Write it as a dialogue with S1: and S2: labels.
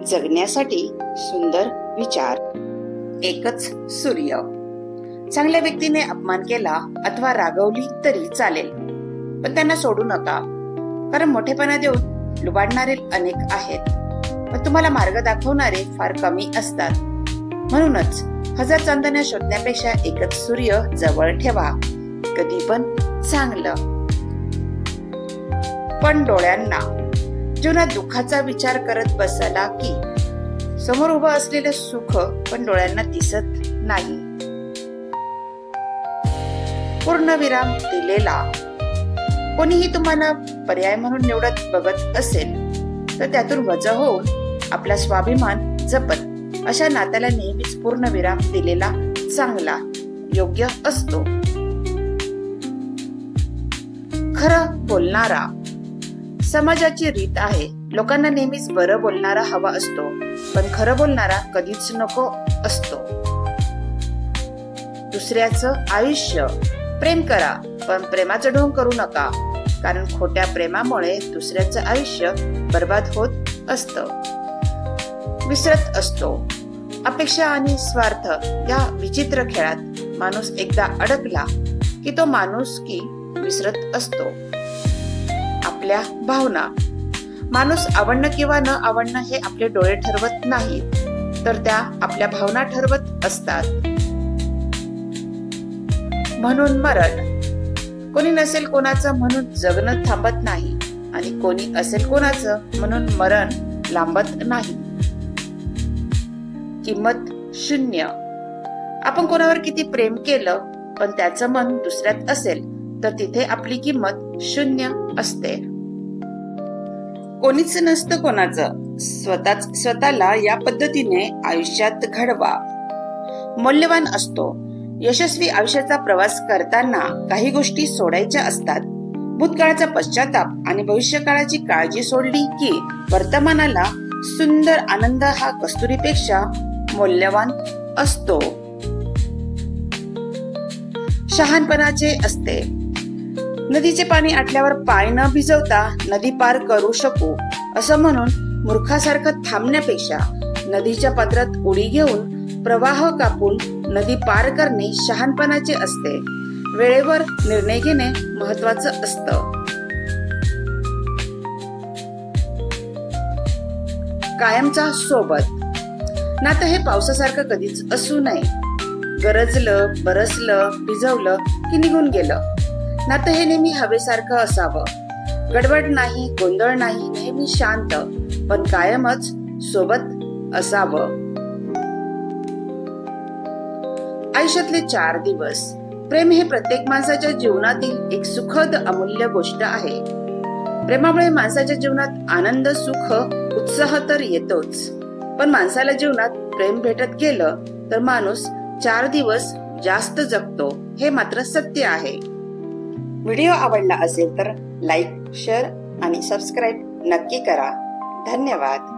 S1: जगण्यासाठी सुंदर विचार. एकच सूर्य. चांगल्या व्यक्तीने अपमान केला अथवा रागवली तरी चालेल, पण त्यांना सोडू नका, कारण मोठेपणा देऊन लुबाडणारे अनेक आहेत, पण तुम्हाला मार्ग दाखवणारे फार कमी असतात. म्हणूनच हजार चांदण्या शोधण्यापेक्षा एकच सूर्य जवळ ठेवा. कधी पण चांगलं. पण डोळ्यांना जीवनात दुःखाचा विचार करत बसला की समोर उभं असलेलं सुख पण डोळ्यांना दिसत नाही. पूर्णविराम दिलेला कोणीही तुम्हाला पर्याय म्हणून निवडत बघत असेल तर त्यातून वजा होऊन आपला स्वाभिमान जपत अशा नात्याला नेहमीच पूर्णविराम दिलेला चांगला, योग्य असतो. खरं बोलणारा. समाजाची रीत आहे, लोकांना नेहमीच बरं बोलणारा हवा असतो, पण खरं बोलणारा कधीच नको असतो. दुसऱ्याचं आयुष्य. प्रेम करा, पण प्रेमाचं ढोंग करू नका, कारण खोट्या प्रेमामुळे दुसऱ्याचं आयुष्य बर्बाद होत असतं. विसरत असतो. अपेक्षा आणि स्वार्थ या विचित्र खेळात माणूस एकदा अडकला की तो माणूस की विसरत असतो. आपल्या भावना. माणूस आवडणं किंवा न आवडणं हे आपले डोळे ठरवत नाही, तर त्या आपल्या भावना ठरवत असतात. म्हणून मरण. कोणी नसेल कोणाचं म्हणून जगणं थांबत नाही, आणि कोणी असेल कोणाचं म्हणून मरण लांबत नाही. किंमत शून्य. आपण कोणावर किती प्रेम केलं पण त्याचं मन दुसऱ्यात असेल तर तिथे आपली किंमत शून्य असते. कोणीच नसतं कोणाचं. स्वतःला या पद्धतीने आयुष्यात घडवा. मौल्यवान असतो. यशस्वी आयुष्याचा प्रवास करताना काही गोष्टी सोडायच्या असतात. भूतकाळाचा पश्चाताप आणि भविष्यकाळाची काळजी सोडली की वर्तमानाला सुंदर आनंद हा कस्तुरीपेक्षा मौल्यवान असतो. शहाणपणाचे असते. नदीचे पाणी आटल्यावर पाय न भिजवता नदी पार करू शकू असं म्हणून मूर्खासारखं थांबण्यापेक्षा नदीच्या पात्रात उडी घेऊन प्रवाह कापून नदी पार करणे शहाणपणाचे असते. वेळेवर निर्णय घेणे महत्वाचं असतं. कायमचा सोबत. नातं हे पावसासारखं कधीच असू नये. गरजलं, बरसलं, भिजवलं की निघून गेलं. नातं हे नेहमी हवेसारखं असावं. गडबड नाही, गोंधळ नाही, नेहमी शांत, पण कायमच सोबत असावं. आयुष्यातले 4 दिवस. प्रेम हे प्रत्येक माणसाच्या जीवनातील एक सुखद अमूल्य गोष्ट आहे. प्रेमामुळे माणसाच्या जीवनात आनंद, सुख, उत्साह तर येतोच, पण माणसाला जीवनात प्रेम भेटत गेलं तर माणूस 4 दिवस जास्त जगतो, हे मात्र सत्य आहे. व्हिडिओ आवडला असेल तर लाईक, शेअर आणि सबस्क्राईब नक्की करा. धन्यवाद.